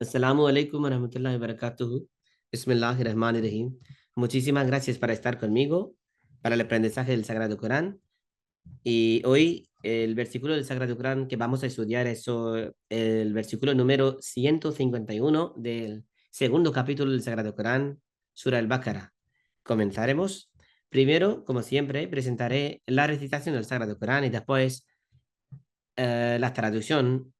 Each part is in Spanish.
Assalamu alaikum warahmatullahi wabarakatuh. Bismillahirrahmanirrahim. Muchísimas gracias por estar conmigo para el aprendizaje del Sagrado Corán. Y hoy el versículo del Sagrado Corán que vamos a estudiar es el versículo número 151 del segundo capítulo del Sagrado Corán, Sura al-Baqarah. Comenzaremos. Primero, como siempre, presentaré la recitación del Sagrado Corán y después la traducción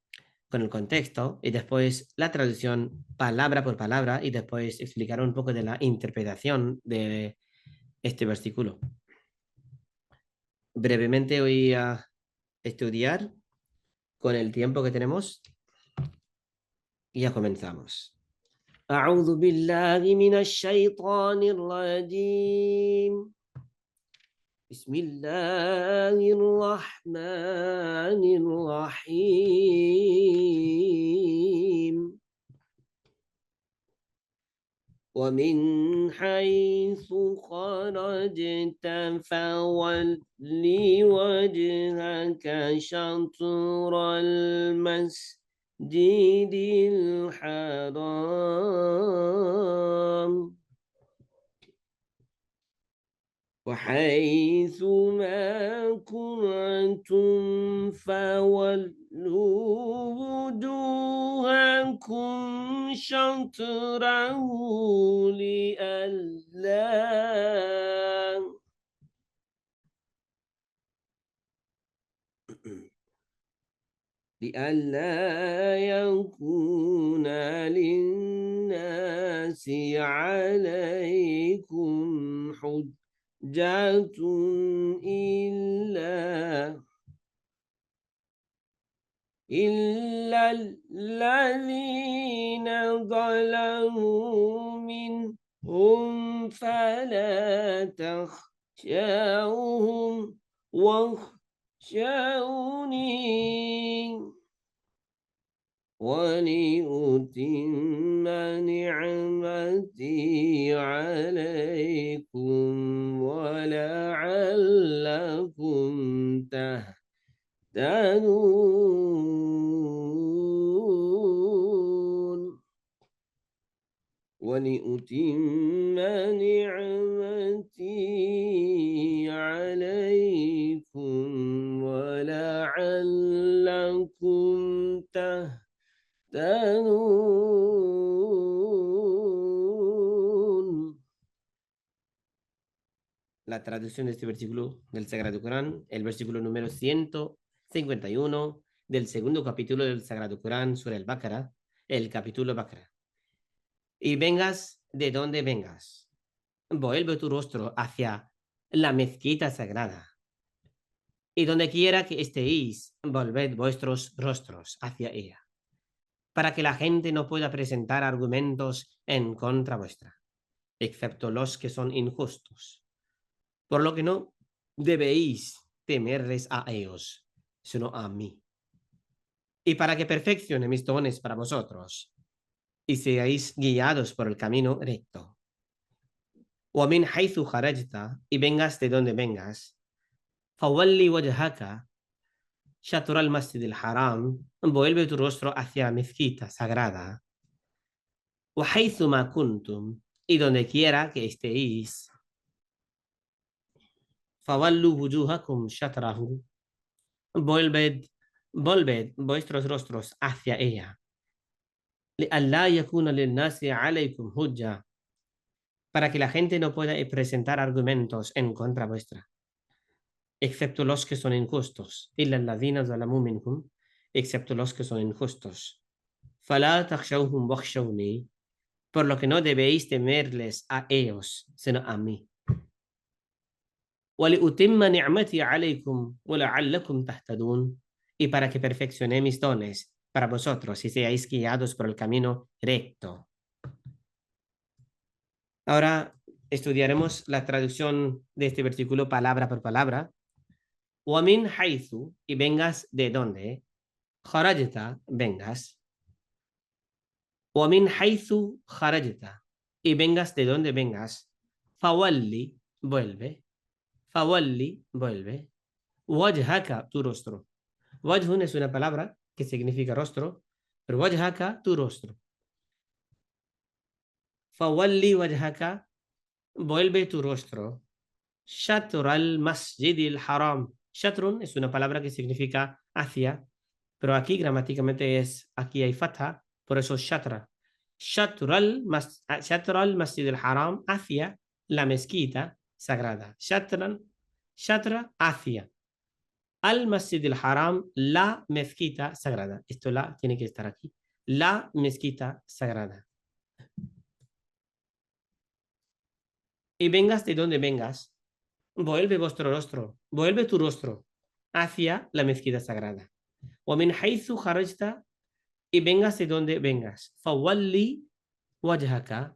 con el contexto y después la traducción palabra por palabra y después explicar un poco de la interpretación de este versículo. Brevemente voy a estudiar con el tiempo que tenemos y ya comenzamos. أعوذ بالله من الشيطان الرجيم بسم الله الرحمن الرحيم ومن حيث خرجت فول وجهك شطر المسجد الحرام وحيث ما كنتم فولوا وجوهكم شطره لئلا يكون للناس عليكم حجة إلا الذين ظلموا منهم فلا تخشوهم واخشوني ولأتم نعمتي عليكم ولعلكم تهتدون ولأتم نعمتي عليكم ولعلكم تهتدون. La traducción de este versículo del Sagrado Corán, el versículo número 151 del segundo capítulo del Sagrado Corán sobre el Baqarah, el capítulo Baqarah. Y vengas de donde vengas, vuelve tu rostro hacia la mezquita sagrada. Y donde quiera que estéis, volved vuestros rostros hacia ella, para que la gente no pueda presentar argumentos en contra vuestra, excepto los que son injustos. Por lo que no debéis temerles a ellos, sino a mí. Y para que perfeccione mis dones para vosotros, y seáis guiados por el camino recto. ومن حيث خرجت, y vengas de donde vengas, فولي وجهك شطر المسجد الحرام, vuelve tu rostro hacia la mezquita sagrada. وحيث ما كنتم, y donde quiera que estéis, فولوا وجوهكم شطره, volved vuestros rostros hacia ella. لئلا يكون للناس عليكم حجة, para que la gente no pueda presentar argumentos en contra vuestra, excepto los que son injustos. إلا الذين ظلموا منكم, excepto los que son injustos. فلا تخشوهم واخشوني, por lo que no debéis temerles a ellos, sino a mí. ولأتم نعمتي عليكم ولعلكم تهتدون, y para que perfeccione mis dones para vosotros y seáis guiados por el camino recto. Ahora estudiaremos la traducción de este versículo palabra por palabra. وَمِنْ حَيْثُ, y vengas de donde, خَرَجْتَ, vengas. وَمِنْ حَيْثُ خَرَجْتَ, y vengas de donde vengas, فَوَلِّ, vuelve. فَوَلِّ, vuelve. وَجْهَكَ, tu rostro. Wajhun es una palabra que significa rostro, pero wajhaka, tu rostro. Fawalli wajhaka, vuelve tu rostro. Shatr al-Masjid al-Haram. Shatrun es una palabra que significa hacia, pero aquí gramáticamente aquí hay fatha, por eso shatra. Shatr al-Masjid al-Haram, hacia la mezquita sagrada. Shatra, hacia. Al-Masjid al-Haram, la mezquita sagrada. Esto la tiene que estar aquí. La mezquita sagrada. Y vengas de donde vengas, vuelve vuestro rostro, vuelve tu rostro hacia la mezquita sagrada. ومن حيث خرجت, y vengas de donde vengas. فولي وجهك,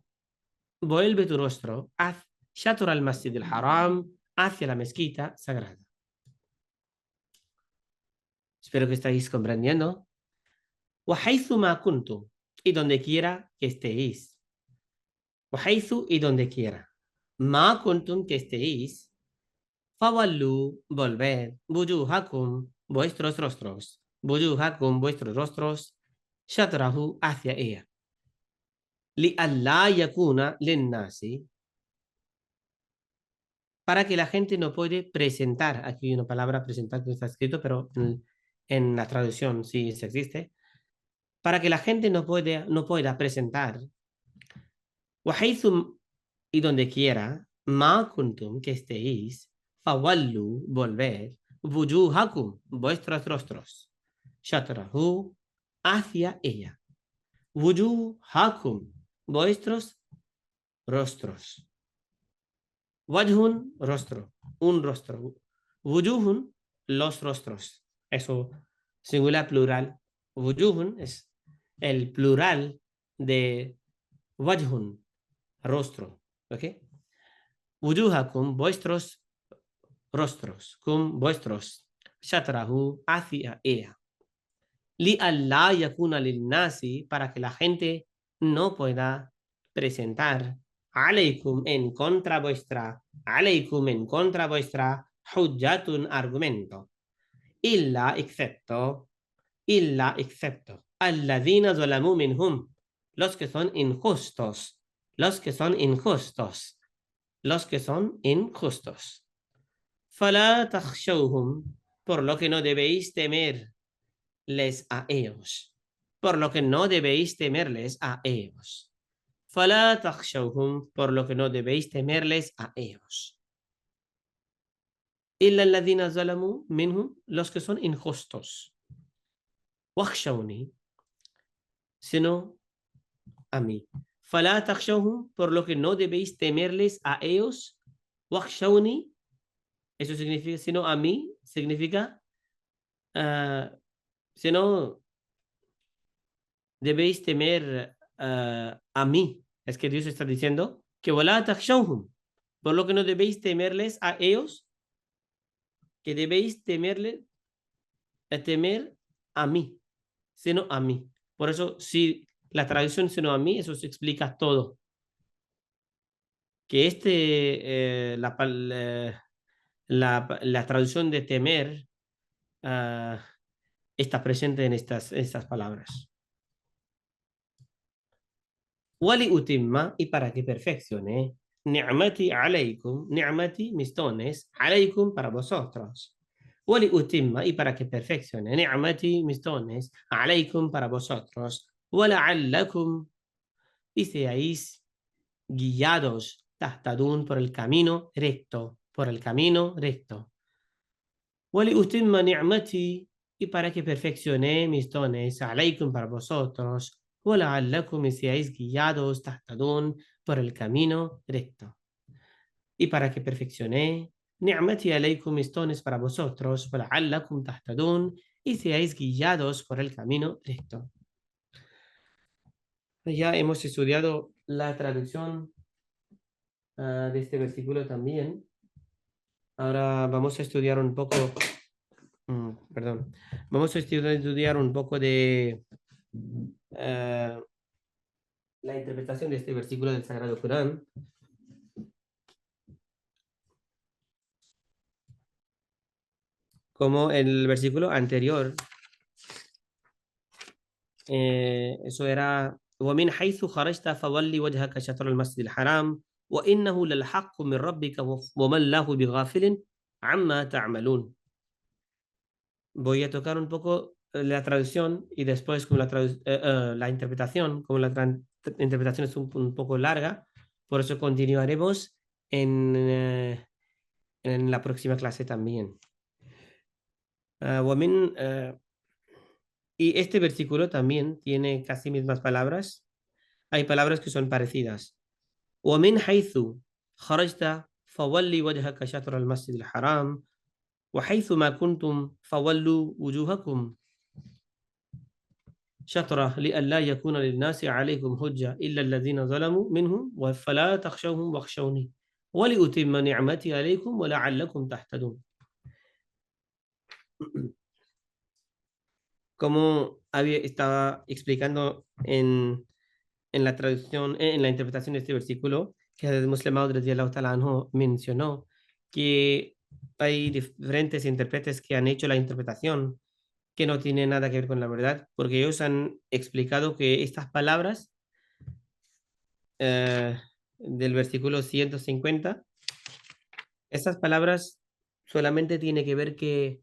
vuelve tu rostro شطر المسجد الحرام, hacia la mezquita sagrada. Espero que estéis comprendiendo. وحيث ما كنتم, y donde quiera que estéis. وحيث, y donde quiera. ما كنتم, que estéis. Fawallu, volved, wujuhakum, vuestros rostros, wujuhakum, vuestros rostros, shatrahu, hacia ella. Li alla yakuna linnasi, para que la gente no puede presentar, aquí hay una palabra presentar que no está escrito, pero en la traducción sí se existe, para que la gente no pueda presentar, wahaythum, y donde quiera, ma kuntum, que estéis, fawallu, volved, wujuhakum, vuestros rostros, shatrahu, hacia ella. Wujuhakum, vuestros rostros. Wajhun, rostro, un rostro. Wujuhun, los rostros. Eso, singular, plural. Wujuhun es el plural de wajhun, rostro. ¿Ok? Wujuhakum, vuestros rostros, cum, vuestros. Shatrahu, hacia ella. Li alla yakuna lil nasi, para que la gente no pueda presentar alaykum, en contra vuestra, alaykum, en contra vuestra, hujjatun, argumento. Illa, excepto, alladhina zalamu minhum, los que son injustos, los que son injustos, los que son injustos. Fala takhshawhum, por lo que no debéis temerles a ellos, por lo que no debéis temerles a ellos. Fala takhshawhum, por lo que no debéis temerles a ellos. Illa alladhina zalamu minhum, los que son injustos. Wakhshawni, sino a mí. Fala takhshawhum, por lo que no debéis temerles a ellos. Wakhshawni, eso significa, sino a mí, significa, sino debéis temer a mí. Es que Dios está diciendo que wala takhshawhum, por lo que no debéis temerles a ellos, que debéis temer a mí, sino a mí. Por eso, si la traducción sino a mí, eso se explica todo. Que la traducción de temer está presente en estas palabras. Wali utimma, y para que perfeccione, ni'mati alaykum, ni'mati, mis dones, alaykum, para vosotros. Wali utimma, y para que perfeccione, ni'mati, mis dones, alaykum, para vosotros. Wala'allakum, y seáis guiados, tahtadun, por el camino recto, por el camino recto. Wali utimma ni'mati, y para que perfeccione mis dones, alaykum, para vosotros. ولعلكم seáis guiados, tahtadun, por el camino recto. Y para que perfeccioné, ni'mati alaykum, mis dones para vosotros, ولعلكم tahtadun, y seáis guiados por el camino recto. Ya hemos estudiado la traducción de este versículo también. Ahora vamos a estudiar un poco, vamos a estudiar un poco de la interpretación de este versículo del Sagrado Corán. Como el versículo anterior, eso era ومن حيث خرجت فولي وجهك شطر المسجد الحرام وإنه للحق من ربك وما الله بغافل عما تعملون. Voy a tocar un poco la traducción y después como la interpretación, como la interpretación es un poco larga, por eso continuaremos en la próxima clase también. Y este versículo también tiene casi mismas palabras. Hay palabras que son parecidas. ومن حيث خرجت فولي وجهك شطر المسجد الحرام وحيث ما كنتم فولوا وجوهكم شطرة لئلا يكون للناس عليكم حجة إلا الذين ظلموا منهم فلا تخشوهم واخشوني ولأتم نعمتي عليكم ولعلكم تهتدون. Como estaba explicando en la traducción, en la interpretación de este versículo, que el Muslim Maud radiyallahu ta'ala anhu mencionó que hay diferentes intérpretes que han hecho la interpretación que no tiene nada que ver con la verdad, porque ellos han explicado que estas palabras del versículo 150, estas palabras solamente tiene que ver que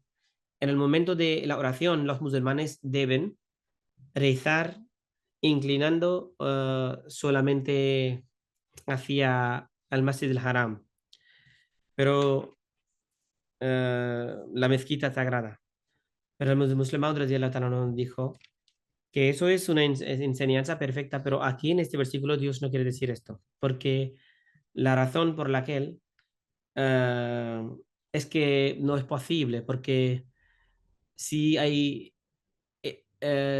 en el momento de la oración los musulmanes deben rezar inclinando solamente hacia al Masjid al-Haram, pero la mezquita sagrada. Pero el musulmán nos dijo que eso es una enseñanza perfecta, pero aquí en este versículo Dios no quiere decir esto, porque la razón por la que él es que no es posible, porque si hay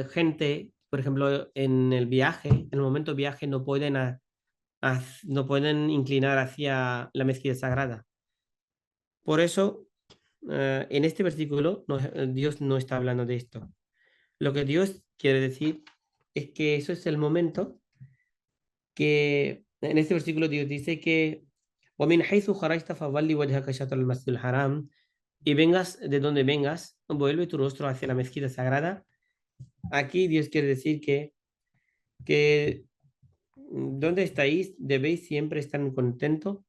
gente, por ejemplo, en el viaje, en el momento de viaje no pueden, no pueden inclinar hacia la mezquita sagrada. Por eso, en este versículo, Dios no está hablando de esto. Lo que Dios quiere decir es que eso es el momento que, en este versículo Dios dice que وَمِنْ حَيْثُ خَرَجْتَ فَوَلِّ وَجْهَكَ شَطْرَ الْمَسْجِدِ الْحَرَامِ, y vengas de donde vengas, vuelve tu rostro hacia la mezquita sagrada. Aquí Dios quiere decir que donde estáis debéis siempre estar contentos,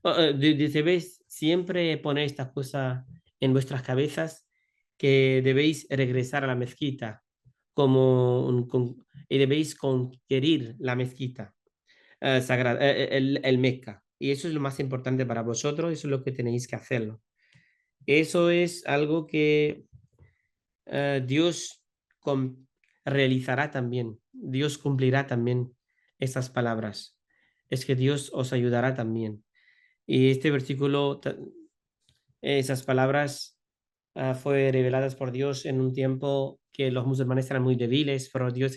debéis siempre poner esta cosa en vuestras cabezas, que debéis regresar a la mezquita y debéis conquerir la mezquita sagrada, el Meca. Y eso es lo más importante para vosotros, eso es lo que tenéis que hacerlo. Eso es algo que Dios realizará también. Dios cumplirá también estas palabras. Es que Dios os ayudará también. Y este versículo, esas palabras fue reveladas por Dios en un tiempo que los musulmanes eran muy débiles, pero Dios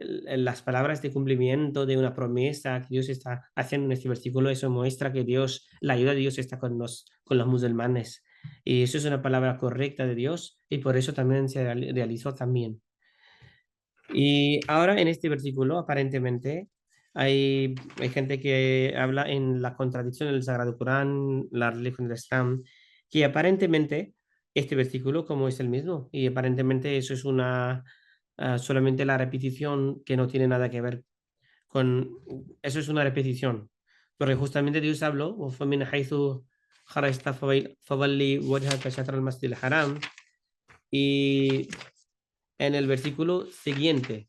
las palabras de cumplimiento de una promesa que Dios está haciendo en este versículo, eso muestra que Dios, la ayuda de Dios está con los musulmanes. Y eso es una palabra correcta de Dios y por eso también se realizó también. Y ahora en este versículo, aparentemente, hay gente que habla en la contradicción del Sagrado Corán, la religión del Islam, que aparentemente este versículo como es el mismo, y aparentemente eso es solamente la repetición que no tiene nada que ver con, eso es una repetición, porque justamente Dios habló, وَفَمِنْ حَيْثُ خَرَجْتَ فَوَلِّ وَجْهَكَ شَطْرَ الْمَسْجِدِ الْحَرَامِ, y en el versículo siguiente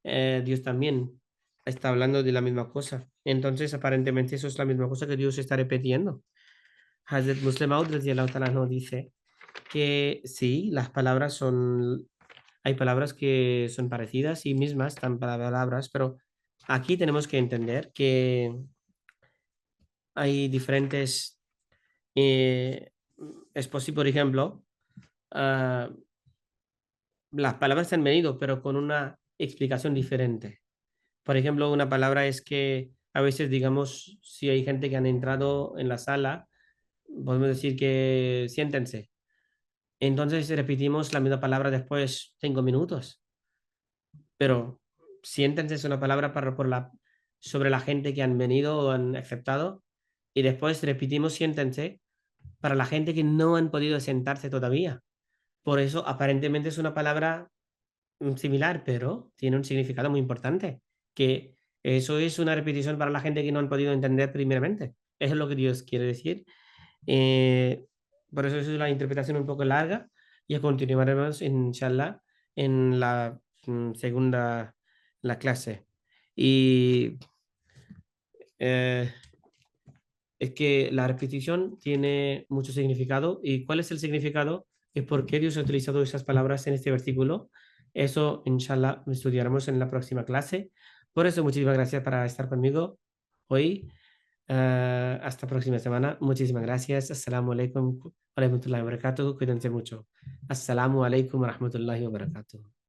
Dios también está hablando de la misma cosa. Entonces, aparentemente eso es la misma cosa que Dios está repitiendo. Hazrat Muslim Maud radiyallahu ta'ala nos dice que sí, las palabras hay palabras que son parecidas y mismas, tan palabras, pero aquí tenemos que entender que hay diferentes, es posible, por ejemplo, ah, las palabras han venido, pero con una explicación diferente. Por ejemplo, una palabra es que a veces, digamos, si hay gente que han entrado en la sala, podemos decir que siéntense. Entonces repetimos la misma palabra después 5 minutos. Pero siéntense es una palabra sobre la gente que han venido o han aceptado. Y después repetimos siéntense para la gente que no han podido sentarse todavía. Por eso aparentemente es una palabra similar, pero tiene un significado muy importante. que eso es una repetición para la gente que no han podido entender primeramente. Eso es lo que Dios quiere decir. Eh, por eso es una interpretación un poco larga y continuaremos, inshallah, en la segunda la clase. Y eh, es que la repetición tiene mucho significado. ¿Y cuál es el significado? ¿Y por qué Dios ha utilizado esas palabras en este versículo? Eso, inshallah, lo estudiaremos en la próxima clase. Por eso, muchísimas gracias por estar conmigo hoy. Hasta próxima semana. Muchísimas gracias. Assalamu alaikum wa rahmatullahi wa barakatuh. Cuídense mucho. Assalamu alaikum wa rahmatullahi wa barakatuh.